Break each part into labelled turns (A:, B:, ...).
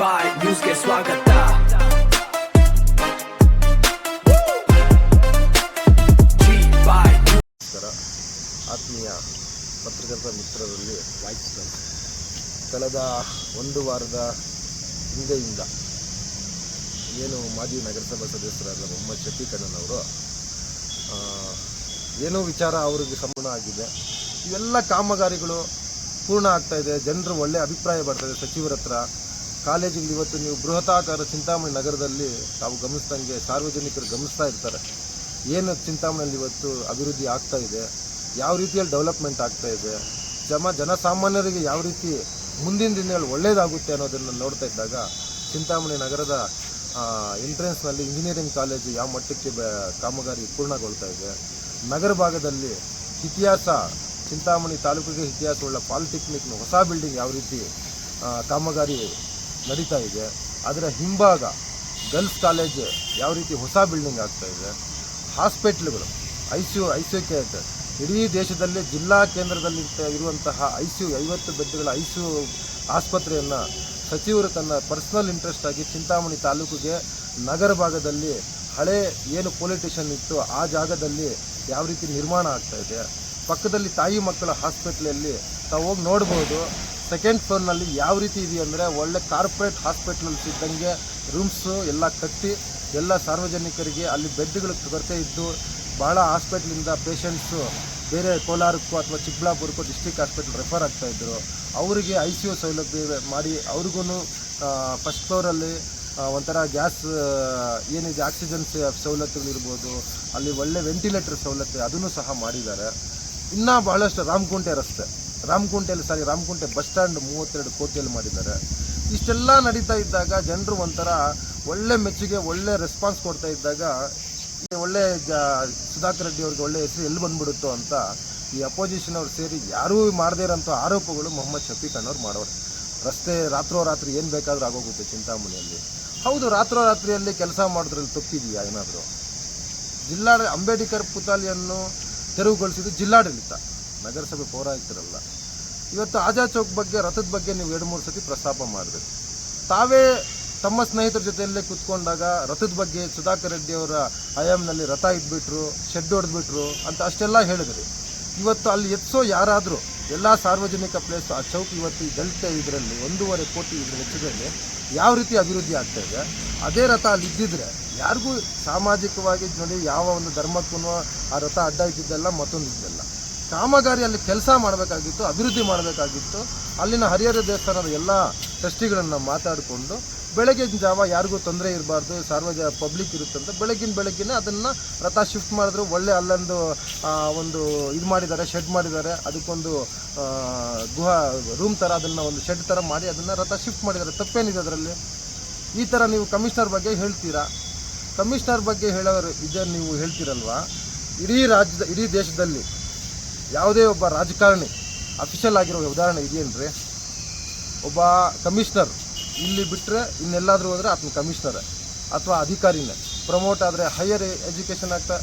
A: ಬಾಯ್ ನ್ಯೂಸ್ಗೆ ಸ್ವಾಗತ.
B: ಆತ್ಮೀಯ ಪತ್ರಕರ್ತ ಮಿತ್ರರಲ್ಲಿ ಕಳೆದ ಒಂದು ವಾರದ ಹಿಂದೆಯಿಂದ ಏನು ಮಾಜಿ ನಗರಸಭಾ ಸದಸ್ಯರಾದ ಮೊಹಮ್ಮದ್ ಶಫೀಕ್ ಅಣ್ಣನವರು ಏನೋ ವಿಚಾರ ಅವರಿಗೆ ಸಂಪೂರ್ಣ ಆಗಿದೆ. ಇವೆಲ್ಲ ಕಾಮಗಾರಿಗಳು ಪೂರ್ಣ ಆಗ್ತಾಯಿದೆ, ಜನರು ಒಳ್ಳೆ ಅಭಿಪ್ರಾಯ ಬರ್ತಾಯಿದೆ ಸಚಿವರ ಹತ್ರ. ಕಾಲೇಜಿಗೆ ಇವತ್ತು ನೀವು ಬೃಹತಾಕಾರ ಚಿಂತಾಮಣಿ ನಗರದಲ್ಲಿ ತಾವು ಗಮನಿಸ್ದಂಗೆ ಸಾರ್ವಜನಿಕರು ಗಮನಿಸ್ತಾ ಇರ್ತಾರೆ ಏನು ಚಿಂತಾಮಣಿಯಲ್ಲಿ ಇವತ್ತು ಅಭಿವೃದ್ಧಿ ಆಗ್ತಾ ಇದೆ, ಯಾವ ರೀತಿಯಲ್ಲಿ ಡೆವಲಪ್ಮೆಂಟ್ ಆಗ್ತಾ ಇದೆ, ಜನಸಾಮಾನ್ಯರಿಗೆ ಯಾವ ರೀತಿ ಮುಂದಿನ ದಿನಗಳು ಒಳ್ಳೆಯದಾಗುತ್ತೆ ಅನ್ನೋದನ್ನು ನೋಡ್ತಾ ಇದ್ದಾಗ ಚಿಂತಾಮಣಿ ನಗರದ ಎಂಟ್ರೆನ್ಸ್ನಲ್ಲಿ ಇಂಜಿನಿಯರಿಂಗ್ ಕಾಲೇಜು ಯಾವ ಮಟ್ಟಕ್ಕೆ ಕಾಮಗಾರಿ ಪೂರ್ಣಗೊಳ್ತಾ ಇದೆ. ನಗರ ಭಾಗದಲ್ಲಿ ಇತಿಹಾಸ ಚಿಂತಾಮಣಿ ತಾಲೂಕಿಗೆ ಇತಿಹಾಸವುಳ್ಳ ಪಾಲಿಟೆಕ್ನಿಕ್ನ ಹೊಸ ಬಿಲ್ಡಿಂಗ್ ಯಾವ ರೀತಿ ಕಾಮಗಾರಿ ನಡೀತಾ ಇದೆ, ಅದರ ಹಿಂಭಾಗ ಗರ್ಲ್ಸ್ ಕಾಲೇಜ್ ಯಾವ ರೀತಿ ಹೊಸ ಬಿಲ್ಡಿಂಗ್ ಆಗ್ತಾ ಇದೆ, ಹಾಸ್ಪಿಟ್ಲ್ಗಳು ಐಸಿಯು ಕೇರ್ ಇಡೀ ದೇಶದಲ್ಲಿ ಜಿಲ್ಲಾ ಕೇಂದ್ರದಲ್ಲಿ ಇರುವಂತಹ ಐಸಿಯು 50 ಬೆಡ್ಗಳ ಐಸಿಯು ಆಸ್ಪತ್ರೆಯನ್ನು ಸಚಿವರು ತನ್ನ ಪರ್ಸನಲ್ ಇಂಟ್ರೆಸ್ಟ್ ಆಗಿ ಚಿಂತಾಮಣಿ ತಾಲೂಕಿಗೆ ನಗರ ಭಾಗದಲ್ಲಿ ಹಳೆ ಏನು ಪೊಲೀಸ್ ಸ್ಟೇಷನ್ ಇತ್ತು ಆ ಜಾಗದಲ್ಲಿ ಯಾವ ರೀತಿ ನಿರ್ಮಾಣ ಆಗ್ತಾ ಇದೆ. ಪಕ್ಕದಲ್ಲಿ ತಾಯಿ ಮಕ್ಕಳ ಹಾಸ್ಪಿಟ್ಲಲ್ಲಿ ತಾವು ಹೋಗಿ ನೋಡ್ಬೋದು. ಸೆಕೆಂಡ್ ಫ್ಲೋರ್ನಲ್ಲಿ ಯಾವ ರೀತಿ ಇದೆ ಅಂದರೆ ಒಳ್ಳೆ ಕಾರ್ಪೊರೇಟ್ ಹಾಸ್ಪಿಟ್ಲಲ್ಲಿ ಇದ್ದಂಗೆ ರೂಮ್ಸು ಎಲ್ಲ ಕಟ್ಟಿ ಎಲ್ಲ ಸಾರ್ವಜನಿಕರಿಗೆ ಅಲ್ಲಿ ಬೆಡ್ಗಳು ಕೊರತೆ ಇದ್ದು ಭಾಳ ಹಾಸ್ಪಿಟ್ಲಿಂದ ಪೇಷಂಟ್ಸು ಬೇರೆ ಕೋಲಾರಕ್ಕೂ ಅಥವಾ ಚಿಕ್ಕಬಳ್ಳಾಪುರಕ್ಕೂ ಡಿಸ್ಟ್ರಿಕ್ಟ್ ಹಾಸ್ಪಿಟಲ್ ರೆಫರ್ ಆಗ್ತಾಯಿದ್ರು. ಅವರಿಗೆ ICU ಸೌಲಭ್ಯ ಮಾಡಿ ಅವ್ರಿಗೂ ಫಸ್ಟ್ ಫ್ಲೋರಲ್ಲಿ ಒಂಥರ ಗ್ಯಾಸ್ ಏನಿದೆ ಆಕ್ಸಿಜನ್ ಸವಲತ್ತುಗಳಿರ್ಬೋದು, ಅಲ್ಲಿ ಒಳ್ಳೆ ವೆಂಟಿಲೇಟರ್ ಸವಲತ್ತು ಅದನ್ನು ಸಹ ಮಾಡಿದ್ದಾರೆ. ಇನ್ನೂ ಬಹಳಷ್ಟು ರಾಮಕುಂಟೆಯಲ್ಲಿ ಬಸ್ ಸ್ಟ್ಯಾಂಡ್ 32 ಕೋಟಿಯಲ್ಲಿ ಮಾಡಿದ್ದಾರೆ. ಇಷ್ಟೆಲ್ಲ ನಡೀತಾ ಇದ್ದಾಗ ಜನರು ಒಂಥರ ಒಳ್ಳೆ ಮೆಚ್ಚುಗೆ ಒಳ್ಳೆ ರೆಸ್ಪಾನ್ಸ್ ಕೊಡ್ತಾ ಇದ್ದಾಗ ಒಳ್ಳೆ ಸುಧಾಕರ್ ರೆಡ್ಡಿ ಅವ್ರಿಗೆ ಒಳ್ಳೆ ಹೆಸರು ಎಲ್ಲಿ ಬಂದ್ಬಿಡುತ್ತೋ ಅಂತ ಈ ಅಪೋಸಿಷನ್ ಅವ್ರು ಸೇರಿ ಯಾರೂ ಮಾಡದೇ ಇರೋಂಥ ಆರೋಪಗಳು ಮೊಹಮ್ಮದ್ ಶಫೀಕ್ ಅಣ್ಣವ್ರು ಮಾಡೋರು. ರಸ್ತೆ ರಾತ್ರೋರಾತ್ರಿ ಏನು ಬೇಕಾದರೂ ಆಗೋಗುತ್ತೆ ಚಿಂತಾಮಣಿಯಲ್ಲಿ. ಹೌದು, ರಾತ್ರೋರಾತ್ರಿಯಲ್ಲಿ ಕೆಲಸ ಮಾಡೋದ್ರಲ್ಲಿ ತಪ್ಪಿದೆಯಾ ಏನಾದರೂ? ಅಂಬೇಡ್ಕರ್ ಪುತ್ಥಳಿಯನ್ನು ತೆರವುಗೊಳಿಸಿದ್ದು ಜಿಲ್ಲಾಡಳಿತ, ನಗರಸಭೆ ಪೌರಾಯುಕ್ತರಲ್ಲ. ಇವತ್ತು ಆಜಾದ್ ಚೌಕ್ ಬಗ್ಗೆ ರಥದ ಬಗ್ಗೆ ನೀವು 2-3 ಸತಿ ಪ್ರಸ್ತಾಪ ಮಾಡಿದ್ರಿ. ತಾವೇ ತಮ್ಮ ಸ್ನೇಹಿತರ ಜೊತೆಯಲ್ಲೇ ಕೂತ್ಕೊಂಡಾಗ ರಥದ ಬಗ್ಗೆ ಸುಧಾಕರ್ ರೆಡ್ಡಿ ಅವರ ಹಯಾಂನಲ್ಲಿ ರಥ ಇಟ್ಬಿಟ್ರು, ಶೆಡ್ ಹೊಡೆದ್ಬಿಟ್ರು ಅಂತ ಅಷ್ಟೆಲ್ಲ ಹೇಳಿದ್ರಿ. ಇವತ್ತು ಅಲ್ಲಿ ಎತ್ಸೋ ಯಾರಾದರೂ ಎಲ್ಲ ಸಾರ್ವಜನಿಕ ಪ್ಲೇಸ್ ಆ ಚೌಕ್ ಇವತ್ತು ಈ ದಲಿತ ಇದರಲ್ಲಿ 1.5 ಕೋಟಿ ಇದ್ರ ವೆಚ್ಚದಲ್ಲಿ ಯಾವ ರೀತಿ ಅಭಿವೃದ್ಧಿ ಆಗ್ತಾ ಇದೆ. ಅದೇ ರಥ ಅಲ್ಲಿ ಇದ್ದಿದ್ರೆ ಯಾರಿಗೂ ಸಾಮಾಜಿಕವಾಗಿ ನೋಡಿ ಯಾವ ಒಂದು ಧರ್ಮಕ್ಕೂ ಆ ರಥ ಅಡ್ಡ ಇದ್ದಿದ್ದೆಲ್ಲ ಮತ್ತೊಂದು ಇದ್ದಲ್ಲ. ಕಾಮಗಾರಿಯಲ್ಲಿ ಕೆಲಸ ಮಾಡಬೇಕಾಗಿತ್ತು, ಅಭಿವೃದ್ಧಿ ಮಾಡಬೇಕಾಗಿತ್ತು. ಅಲ್ಲಿನ ಹರಿಹರ ದೇವಸ್ಥಾನದ ಎಲ್ಲ ಟ್ರಸ್ಟಿಗಳನ್ನು ಮಾತಾಡಿಕೊಂಡು ಬೆಳಗಿನ ಜಾವ ಯಾರಿಗೂ ತೊಂದರೆ ಇರಬಾರ್ದು, ಪಬ್ಲಿಕ್ ಇರುತ್ತಂತ ಬೆಳಗ್ಗಿನ ಅದನ್ನು ರಥ ಶಿಫ್ಟ್ ಮಾಡಿದ್ರು. ಒಳ್ಳೆ ಅಲ್ಲೊಂದು ಒಂದು ಇದು ಮಾಡಿದ್ದಾರೆ, ಶೆಡ್ ಮಾಡಿದ್ದಾರೆ, ಅದಕ್ಕೊಂದು ರೂಮ್ ಥರ ಅದನ್ನು ಒಂದು ಶೆಡ್ ಥರ ಮಾಡಿ ಅದನ್ನು ರಥ ಶಿಫ್ಟ್ ಮಾಡಿದ್ದಾರೆ. ತಪ್ಪೇನಿದೆ ಅದರಲ್ಲಿ? ಈ ಥರ ನೀವು ಕಮಿಷನರ್ ಬಗ್ಗೆ ಹೇಳ್ತೀರಾ. ಕಮಿಷನರ್ ಬಗ್ಗೆ ಹೇಳೋರು ಇದನ್ನು ನೀವು ಹೇಳ್ತೀರಲ್ವಾ? ಇಡೀ ದೇಶದಲ್ಲಿ ಯಾವುದೇ ಒಬ್ಬ ರಾಜಕಾರಣಿ ಅಫಿಷಿಯಲ್ ಆಗಿರೋ ಉದಾಹರಣೆ ಇದೆಯೇನ್ರಿ? ಒಬ್ಬ ಕಮಿಷನರ್ ಇಲ್ಲಿ ಬಿಟ್ಟರೆ ಇನ್ನೆಲ್ಲಾದರೂ ಹೋದರೆ ಆತನ ಕಮಿಷನರ್ ಅಥವಾ ಅಧಿಕಾರಿನೇ. ಪ್ರಮೋಟ್ ಆದರೆ ಹೈಯರ್ ಎಜುಕೇಷನ್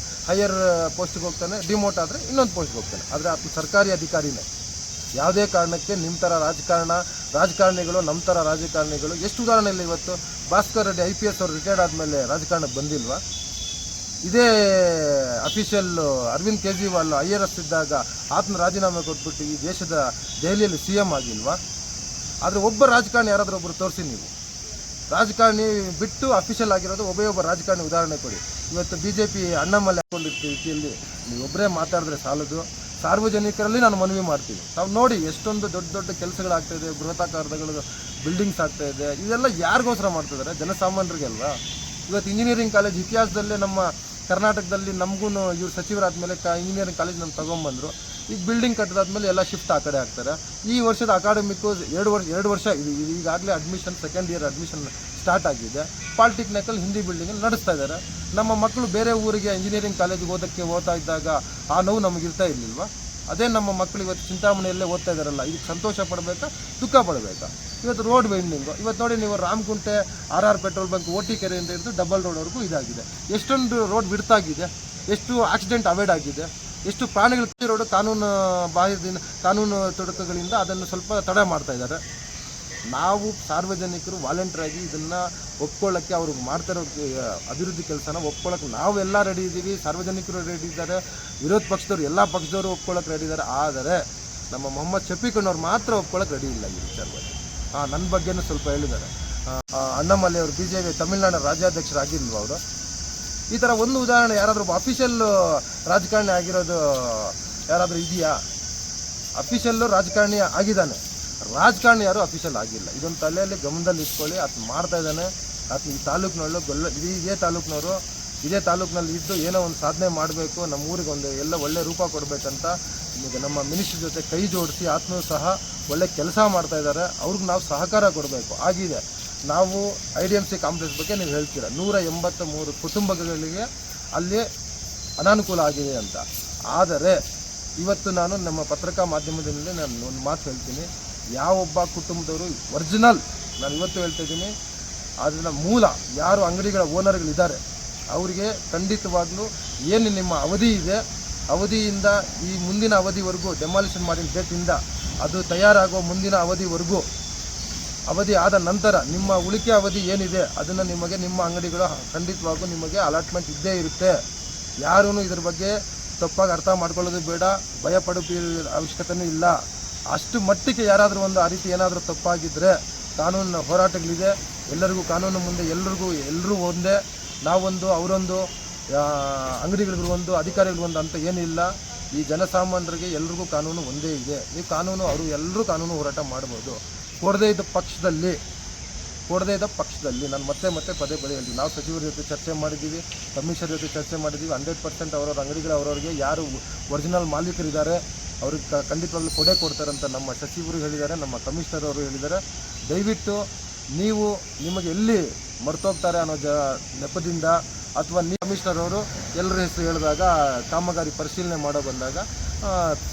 B: ಹೈಯರ್ ಪೋಸ್ಟಿಗೆ ಹೋಗ್ತಾನೆ, ಡಿಮೋಟ್ ಆದರೆ ಇನ್ನೊಂದು ಪೋಸ್ಟ್ಗೆ ಹೋಗ್ತಾನೆ. ಆದರೆ ಆತನ ಸರ್ಕಾರಿ ಅಧಿಕಾರಿನೇ. ಯಾವುದೇ ಕಾರಣಕ್ಕೆ ನಿಮ್ಮ ಥರ ರಾಜಕಾರಣಿಗಳು ನಮ್ಮ ಥರ ರಾಜಕಾರಣಿಗಳು ಎಷ್ಟು ಉದಾಹರಣೆ ಇಲ್ಲ. ಇವತ್ತು ಭಾಸ್ಕರ್ ರೆಡ್ಡಿ IPS ಅವರು ರಿಟೈರ್ಡ್ ಆದಮೇಲೆ ರಾಜಕಾರಣಕ್ಕೆ ಬಂದಿಲ್ವಾ? ಇದೇ ಅಫಿಷಿಯಲ್ ಅರವಿಂದ್ ಕೇಜ್ರಿವಾಲ್ IRS ಇದ್ದಾಗ ಆತನ ರಾಜೀನಾಮೆ ಕೊಟ್ಬಿಟ್ಟು ಈ ದೇಶದ ದೆಹಲಿಯಲ್ಲಿ CM ಆಗಿಲ್ವಾ? ಆದರೆ ಒಬ್ಬ ರಾಜಕಾರಣಿ ಯಾರಾದರೂ ಒಬ್ಬರು ತೋರಿಸಿ ನೀವು. ರಾಜಕಾರಣಿ ಬಿಟ್ಟು ಅಫಿಷಿಯಲ್ ಆಗಿರೋದು ಒಬ್ಬ ರಾಜಕಾರಣಿ ಉದಾಹರಣೆ ಕೊಡಿ. ಇವತ್ತು BJP ಅಣ್ಣಾಮಲೆ ಹಾಕೊಂಡಿರ್ತೀವಿ ರೀತಿಯಲ್ಲಿ ನೀವೊಬ್ಬರೇ ಮಾತಾಡಿದ್ರೆ ಸಾಲದು. ಸಾರ್ವಜನಿಕರಲ್ಲಿ ನಾನು ಮನವಿ ಮಾಡ್ತೀನಿ, ತಾವು ನೋಡಿ ಎಷ್ಟೊಂದು ದೊಡ್ಡ ಕೆಲಸಗಳಾಗ್ತಾಯಿದೆ, ಬೃಹತಾಕಾರದ ಬಿಲ್ಡಿಂಗ್ಸ್ ಆಗ್ತಾಯಿದೆ. ಇದೆಲ್ಲ ಯಾರಿಗೋಸ್ಕರ ಮಾಡ್ತಿದ್ದಾರೆ? ಜನಸಾಮಾನ್ಯರಿಗೆ ಅಲ್ವಾ? ಇವತ್ತು ಇಂಜಿನಿಯರಿಂಗ್ ಕಾಲೇಜ್ ಇತಿಹಾಸದಲ್ಲೇ ನಮ್ಮ ಕರ್ನಾಟಕದಲ್ಲಿ ನಮಗೂ ಇವ್ರು ಸಚಿವರಾದ್ಮೇಲೆ ಇಂಜಿನಿಯರಿಂಗ್ ಕಾಲೇಜ್ ನಮ್ಮ ತೊಗೊಂಬಂದರು. ಈಗ ಬಿಲ್ಡಿಂಗ್ ಕಟ್ಟಿದಾದ್ಮೇಲೆ ಎಲ್ಲ ಶಿಫ್ಟ್ ಆ ಕಡೆ ಆಗ್ತಾರೆ. ಈ ವರ್ಷದ ಅಕಾಡೆಮಿಕ್ಕು 2 ವರ್ಷ ಈಗಾಗಲೇ admission second year admission start ಆಗಿದೆ. ಪಾಲಿಟೆಕ್ನಿಕಲ್ ಹಿಂದಿ ಬಿಲ್ಡಿಂಗಲ್ಲಿ ನಡೆಸ್ತಾ ಇದ್ದಾರೆ. ನಮ್ಮ ಮಕ್ಕಳು ಬೇರೆ ಊರಿಗೆ ಇಂಜಿನಿಯರಿಂಗ್ ಕಾಲೇಜಿಗೆ ಓದ್ತಾ ಇದ್ದಾಗ ಆ ನೋವು ನಮಗಿರ್ತಾ ಇರಲಿಲ್ವಾ? ಅದೇ ನಮ್ಮ ಮಕ್ಕಳು ಇವತ್ತು ಚಿಂತಾಮಣಿಯಲ್ಲೇ ಓದ್ತಾ ಇದ್ದಾರಲ್ಲ, ಇದಕ್ಕೆ ಸಂತೋಷ ಪಡಬೇಕಾ ದುಃಖ ಪಡಬೇಕಾ? ಇವತ್ತು ರೋಡ್ ವೈಂಡಿಂಗು ಇವತ್ತು ನೋಡಿ ನೀವು ರಾಮಕುಂಟೆ RR ಪೆಟ್ರೋಲ್ ಬಂಕ್ OT ಕೆರೆಯಿಂದ ಹಿಡಿದು ಡಬಲ್ ರೋಡ್ವರೆಗೂ ಇದಾಗಿದೆ. ಎಷ್ಟೊಂದು ರೋಡ್ ಬಿಡ್ತಾಗಿದೆ, ಎಷ್ಟು ಆಕ್ಸಿಡೆಂಟ್ ಅವಾಯ್ಡ್ ಆಗಿದೆ, ಎಷ್ಟು ಪ್ರಾಣಿಗಳು ರೋಡ್ ಕಾನೂನು ತೊಡಕುಗಳಿಂದ ಅದನ್ನು ಸ್ವಲ್ಪ ತಡೆ ಮಾಡ್ತಾ ಇದ್ದಾರೆ. ನಾವು ಸಾರ್ವಜನಿಕರು ವಾಲಂಟಿಯರ್ ಆಗಿ ಇದನ್ನು ಒಪ್ಕೊಳ್ಳೋಕ್ಕೆ ಅವರು ಮಾಡ್ತಾರೋ ಅಭಿವೃದ್ಧಿ ಕೆಲಸನ ಒಪ್ಕೊಳ್ಳೋಕೆ ನಾವೆಲ್ಲ ರೆಡಿ ಇದ್ದೀವಿ. ಸಾರ್ವಜನಿಕರು ರೆಡಿ ಇದ್ದಾರೆ, ವಿರೋಧ ಪಕ್ಷದವರು ಎಲ್ಲ ಪಕ್ಷದವರು ಒಪ್ಕೊಳ್ಳೋಕೆ ರೆಡಿ ಇದ್ದಾರೆ. ಆದರೆ ನಮ್ಮ ಮೊಹಮ್ಮದ್ ಶಫೀಕಣ್ಣವ್ರು ಮಾತ್ರ ಒಪ್ಕೊಳ್ಳೋಕೆ ರೆಡಿ ಇಲ್ಲ ಈ ವಿಚಾರವಾಗಿ. ನನ್ನ ಬಗ್ಗೆನೂ ಸ್ವಲ್ಪ ಹೇಳಿದ್ದಾರೆ. ಅಣ್ಣಾಮಲೈ ಅವರು BJP ತಮಿಳುನಾಡಿನ ರಾಜ್ಯಾಧ್ಯಕ್ಷರಾಗಿಲ್ವ ಅವರು? ಈ ಥರ ಒಂದು ಉದಾಹರಣೆ ಯಾರಾದರೂ ಅಫಿಷಿಯಲ್ ರಾಜಕಾರಣಿ ಆಗಿರೋದು ಯಾರಾದರೂ ಇದೆಯಾ? ಅಫಿಷಿಯಲ್ಲು ರಾಜಕಾರಣಿ ಆಗಿದ್ದಾನೆ, ರಾಜಕಾರಣಿ ಯಾರು ಅಫಿಷಿಯಲ್ ಆಗಿಲ್ಲ. ಇದೊಂದು ತಲೆಯಲ್ಲಿ ಗಮನದಲ್ಲಿ ಇಟ್ಕೊಳ್ಳಿ. ಆತ ಮಾಡ್ತಾ ಇದ್ದಾನೆ. ಆತ ಈ ತಾಲೂಕಿನಲ್ಲೂ ಇದೇ ತಾಲೂಕಿನಲ್ಲಿ ಇದ್ದು ಏನೋ ಒಂದು ಸಾಧನೆ ಮಾಡಬೇಕು, ನಮ್ಮ ಊರಿಗೆ ಒಂದು ಎಲ್ಲ ಒಳ್ಳೆ ರೂಪ ಕೊಡಬೇಕಂತ ಈಗ ನಮ್ಮ ಮಿನಿಸ್ಟ್ರ್ ಜೊತೆ ಕೈ ಜೋಡಿಸಿ ಆತನೂ ಸಹ ಒಳ್ಳೆ ಕೆಲಸ ಮಾಡ್ತಾ ಇದ್ದಾರೆ. ಅವ್ರಿಗೆ ನಾವು ಸಹಕಾರ ಕೊಡಬೇಕು ಆಗಿದೆ. ನಾವು IDMC ಕಾಂಪ್ಲೆಕ್ಸ್ ಬಗ್ಗೆ ನೀವು ಹೇಳ್ತೀರಾ, 183 ಕುಟುಂಬಗಳಿಗೆ ಅಲ್ಲಿ ಅನಾನುಕೂಲ ಆಗಿದೆ ಅಂತ. ಆದರೆ ಇವತ್ತು ನಾನು ನಮ್ಮ ಪತ್ರಿಕಾ ಮಾಧ್ಯಮದಲ್ಲಿ ನಾನು ಒಂದು ಮಾತು ಹೇಳ್ತೀನಿ, ಯಾವೊಬ್ಬ ಕುಟುಂಬದವರು ಒರಿಜಿನಲ್, ನಾನು ಇವತ್ತು ಹೇಳ್ತಾ ಇದ್ದೀನಿ, ಅದನ್ನ ಮೂಲ ಯಾರು ಅಂಗಡಿಗಳ ಓನರ್ಗಳಿದ್ದಾರೆ ಅವರಿಗೆ ಖಂಡಿತವಾಗ್ಲೂ ಏನು ನಿಮ್ಮ ಅವಧಿ ಇದೆ, ಅವಧಿಯಿಂದ ಈ ಮುಂದಿನ ಅವಧಿವರೆಗೂ ಡೆಮಾಲಿಷನ್ ಮಾಡಿದ ಡೇಟಿಂದ ಅದು ತಯಾರಾಗೋ ಮುಂದಿನ ಅವಧಿವರೆಗೂ, ಅವಧಿ ಆದ ನಂತರ ನಿಮ್ಮ ಉಳಿಕೆ ಅವಧಿ ಏನಿದೆ ಅದನ್ನು ನಿಮಗೆ ನಿಮ್ಮ ಅಂಗಡಿಗಳು ಖಂಡಿತವಾಗೂ ನಿಮಗೆ ಅಲಾಟ್ಮೆಂಟ್ ಇದ್ದೇ ಇರುತ್ತೆ. ಯಾರೂ ಇದ್ರ ಬಗ್ಗೆ ತಪ್ಪಾಗಿ ಅರ್ಥ ಮಾಡ್ಕೊಳ್ಳೋದು ಬೇಡ, ಭಯ ಪಡೋ ಅವಶ್ಯಕತೆಯೂ ಇಲ್ಲ. ಅಷ್ಟು ಮಟ್ಟಿಗೆ ಯಾರಾದರೂ ಒಂದು ಆ ರೀತಿ ಏನಾದರೂ ತಪ್ಪಾಗಿದ್ದರೆ ಕಾನೂನಿನ ಹೋರಾಟಗಳಿದೆ. ಎಲ್ಲರಿಗೂ ಕಾನೂನು ಮುಂದೆ ಎಲ್ಲರೂ ಒಂದೇ, ನಾವೊಂದು ಅವರೊಂದು, ಅಂಗಡಿಗಳಿಗೂ ಒಂದು, ಅಧಿಕಾರಿಗಳಿಗೂ ಒಂದು ಅಂತ ಏನಿಲ್ಲ. ಈ ಜನಸಾಮಾನ್ಯರಿಗೆ ಎಲ್ರಿಗೂ ಕಾನೂನು ಒಂದೇ ಇದೆ. ಈ ಕಾನೂನು ಅವರು ಎಲ್ಲರೂ ಕಾನೂನು ಹೋರಾಟ ಮಾಡ್ಬೋದು. ಕೊಡದೇ ಇದ್ದ ಪಕ್ಷದಲ್ಲಿ ನಾನು ಮತ್ತೆ ಪದೇ ಹೇಳ್ತೀವಿ, ನಾವು ಸಚಿವರ ಜೊತೆ ಚರ್ಚೆ ಮಾಡಿದ್ದೀವಿ, ಕಮಿಷನರ್ ಜೊತೆ ಚರ್ಚೆ ಮಾಡಿದ್ದೀವಿ. 100% ಅವರವ್ರ ಅಂಗಡಿಗಳು ಅವರವ್ರಿಗೆ ಯಾರು ಒರಿಜಿನಲ್ ಮಾಲೀಕರಿದ್ದಾರೆ ಅವ್ರಿಗೆ ಖಂಡಿತವಾಗ್ಲೂ ಕೊಡ್ತಾರೆ ಅಂತ ನಮ್ಮ ಸಚಿವರು ಹೇಳಿದ್ದಾರೆ, ನಮ್ಮ ಕಮಿಷನರ್ ಅವರು ಹೇಳಿದ್ದಾರೆ. ದಯವಿಟ್ಟು ನೀವು ನಿಮಗೆ ಎಲ್ಲಿ ಮರ್ತೋಗ್ತಾರೆ ಅನ್ನೋ ನೆಪದಿಂದ ಅಥವಾ ಕಮಿಷನರ್ ಅವರು ಎಲ್ಲರ ಹೆಸರು ಹೇಳಿದಾಗ ಕಾಮಗಾರಿ ಪರಿಶೀಲನೆ ಮಾಡೋ ಬಂದಾಗ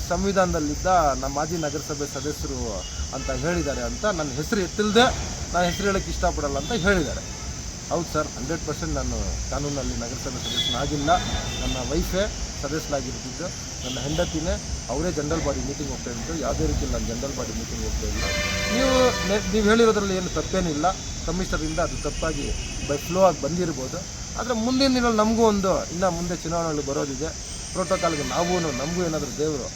B: ಸಂವಿಧಾನದಲ್ಲಿದ್ದ ನಮ್ಮ ಮಾಜಿ ನಗರಸಭೆ ಸದಸ್ಯರು ಅಂತ ಹೇಳಿದ್ದಾರೆ ಅಂತ ನನ್ನ ಹೆಸರು ಎತ್ತಿಲ್ಲದೆ ನಾನು ಹೆಸರು ಹೇಳೋಕ್ಕೆ ಇಷ್ಟಪಡಲ್ಲ ಅಂತ ಹೇಳಿದ್ದಾರೆ. ಹೌದು ಸರ್, 100% ನಾನು ಕಾನೂನಲ್ಲಿ ನಗರಸಭೆ ಸದಸ್ಯನಾಗಿಲ್ಲ. ನನ್ನ ವೈಫೇ ಸದಸ್ಯನಾಗಿರ್ತಿದ್ದು, ನನ್ನ ಹೆಂಡತಿನೇ ಅವರೇ ಜನರಲ್ ಬಾಡಿ ಮೀಟಿಂಗ್ ಹೋಗ್ತಾ ಇದ್ದು, ಯಾವುದೇ ರೀತಿಯಲ್ಲಿ ನಾನು ಜನರಲ್ ಬಾಡಿ ಮೀಟಿಂಗ್ ಹೋಗ್ತಾ ಇಲ್ಲ. ನೀವು ಹೇಳಿರೋದ್ರಲ್ಲಿ ಏನು ತಪ್ಪೇನಿಲ್ಲ. ಕಮಿಷನರಿಂದ ಅದು ತಪ್ಪಾಗಿ ಬೈ ಫ್ಲೋ ಆಗಿ ಬಂದಿರ್ಬೋದು. ಆದರೆ ಮುಂದಿನ ದಿನದಲ್ಲಿ ನಮಗೂ ಒಂದು ಇನ್ನು ಮುಂದೆ ಚುನಾವಣೆಗಳು ಬರೋದಿದೆ. ಪ್ರೋಟೋಕಾಲ್ಗೆ ನಮಗೂ ಏನಾದರೂ ದೇವರು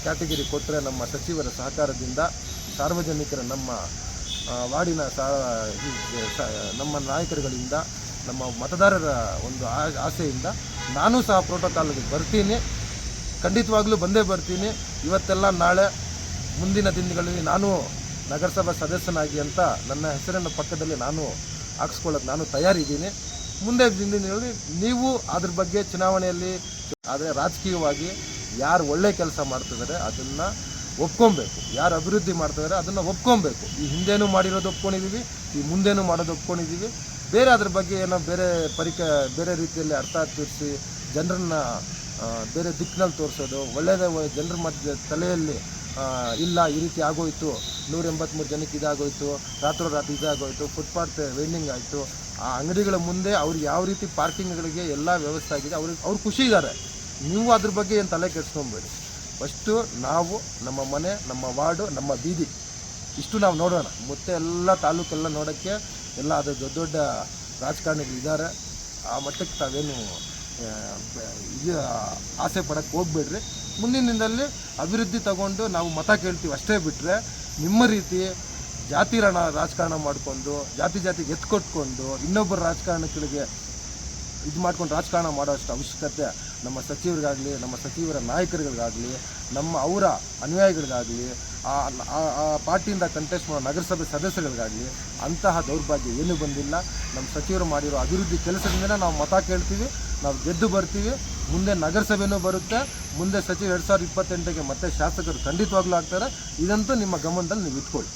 B: ಕ್ಯಾಟಗಿರಿ ಕೊಟ್ಟರೆ ನಮ್ಮ ಸಚಿವರ ಸಹಕಾರದಿಂದ, ಸಾರ್ವಜನಿಕರ ನಮ್ಮ ವಾರ್ಡಿನ ನಮ್ಮ ನಾಯಕರುಗಳಿಂದ, ನಮ್ಮ ಮತದಾರರ ಒಂದು ಆಸೆಯಿಂದ ನಾನೂ ಸಹ ಪ್ರೋಟೋಕಾಲ್ಗೆ ಬರ್ತೀನಿ. ಖಂಡಿತವಾಗ್ಲೂ ಬಂದೇ ಬರ್ತೀನಿ. ಇವತ್ತೆಲ್ಲ ನಾಳೆ ಮುಂದಿನ ದಿನಗಳಲ್ಲಿ ನಾನು ನಗರಸಭಾ ಸದಸ್ಯನಾಗಿ ಅಂತ ನನ್ನ ಹೆಸರಿನ ಪಕ್ಕದಲ್ಲಿ ನಾನು ಹಾಕ್ಸ್ಕೊಳ್ಳೋಕೆ ನಾನು ತಯಾರಿದ್ದೀನಿ. ಮುಂದೆ ದಿನಗಳಲ್ಲಿ ನೀವು ಅದ್ರ ಬಗ್ಗೆ ಚುನಾವಣೆಯಲ್ಲಿ, ಆದರೆ ರಾಜಕೀಯವಾಗಿ ಯಾರು ಒಳ್ಳೆ ಕೆಲಸ ಮಾಡ್ತಿದ್ದಾರೆ ಅದನ್ನು ಒಪ್ಕೊಬೇಕು, ಯಾರು ಅಭಿವೃದ್ಧಿ ಮಾಡ್ತಿದ್ದಾರೆ ಅದನ್ನು ಒಪ್ಕೊಬೇಕು. ಈ ಹಿಂದೇನೂ ಮಾಡಿರೋದು ಒಪ್ಕೊಂಡಿದ್ದೀವಿ, ಈ ಮುಂದೇನೂ ಮಾಡೋದು ಒಪ್ಕೊಂಡಿದ್ದೀವಿ. ಬೇರೆ ಅದ್ರ ಬಗ್ಗೆ ಏನೋ ಬೇರೆ ರೀತಿಯಲ್ಲಿ ಅರ್ಥ ತೋರಿಸಿ ಜನರನ್ನ ಬೇರೆ ದಿಕ್ಕಿನಲ್ಲಿ ತೋರಿಸೋದು ಒಳ್ಳೆಯದೇ. ಜನರ ಮಧ್ಯೆ ತಲೆಯಲ್ಲಿ ಇಲ್ಲ ಈ ರೀತಿ ಆಗೋಯ್ತು, 183 ಜನಕ್ಕೆ ಇದಾಗೋಯ್ತು, ರಾತ್ರೋರಾತ್ರಿ ಇದಾಗೋಯ್ತು, ಫುಟ್ಪಾತ್ ವೆಂಡಿಂಗ್ ಆಯಿತು, ಆ ಅಂಗಡಿಗಳ ಮುಂದೆ ಅವ್ರಿಗೆ ಯಾವ ರೀತಿ ಪಾರ್ಕಿಂಗ್ಗಳಿಗೆ ಎಲ್ಲ ವ್ಯವಸ್ಥೆ ಆಗಿದೆ, ಅವ್ರು ಖುಷಿ ಇದ್ದಾರೆ. ನೀವು ಅದ್ರ ಬಗ್ಗೆ ಏನು ತಲೆ ಕೆಡಿಸ್ಕೊಬೇಡಿ. ಫಸ್ಟು ನಾವು ನಮ್ಮ ಮನೆ, ನಮ್ಮ ವಾರ್ಡು, ನಮ್ಮ ಬೀದಿ ಇಷ್ಟು ನಾವು ನೋಡೋಣ. ಮತ್ತೆ ಎಲ್ಲ ತಾಲೂಕೆಲ್ಲ ನೋಡೋಕ್ಕೆ ಎಲ್ಲ ಅದು ದೊಡ್ಡ ರಾಜಕಾರಣಿಗಳಿದ್ದಾರೆ. ಆ ಮಟ್ಟಕ್ಕೆ ತಾವೇನು ಆಸೆ ಪಡೋಕ್ಕೆ ಹೋಗ್ಬೇಡ್ರಿ. ಮುಂದಿನ ದಿನದಲ್ಲಿ ಅಭಿವೃದ್ಧಿ ತಗೊಂಡು ನಾವು ಮತ ಕೇಳ್ತೀವಿ ಅಷ್ಟೇ ಬಿಟ್ಟರೆ ನಿಮ್ಮ ರೀತಿ ಜಾತಿ ರಾಜಕಾರಣ ಮಾಡಿಕೊಂಡು ಜಾತಿಗೆ ಎತ್ಕೊಟ್ಕೊಂಡು ಇನ್ನೊಬ್ಬರ ರಾಜಕಾರಣಗಳಿಗೆ ಇದು ಮಾಡ್ಕೊಂಡು ರಾಜಕಾರಣ ಮಾಡೋಷ್ಟು ಅವಶ್ಯಕತೆ ನಮ್ಮ ಸಚಿವರಿಗಾಗಲಿ, ನಮ್ಮ ಸಚಿವರ ನಾಯಕರುಗಳಿಗಾಗಲಿ, ಅವರ ಅನುಯಾಯಿಗಳಿಗಾಗಲಿ, ಆ ಪಾರ್ಟಿಯಿಂದ ಕಂಟೆಸ್ಟ್ ಮಾಡೋ ನಗರಸಭೆ ಸದಸ್ಯರುಗಳಿಗಾಗಲಿ ಅಂತಹ ದೌರ್ಭಾಗ್ಯ ಏನೂ ಬಂದಿಲ್ಲ. ನಮ್ಮ ಸಚಿವರು ಮಾಡಿರೋ ಅಭಿವೃದ್ಧಿ ಕೆಲಸದಿಂದಲೇ ನಾವು ಮತ ಕೇಳ್ತೀವಿ, ನಾವು ಗೆದ್ದು ಬರ್ತೀವಿ. ಮುಂದೆ ನಗರಸಭೆನೂ ಬರುತ್ತೆ, ಮುಂದೆ ಸಚಿವ 2028ಗೆ ಮತ್ತೆ ಶಾಸಕರು ಖಂಡಿತವಾಗ್ಲೂ ಆಗ್ತಾರೆ. ಇದಂತೂ ನಿಮ್ಮ ಗಮನದಲ್ಲಿ ನೀವು ಇಟ್ಕೊಳ್ಳಿ.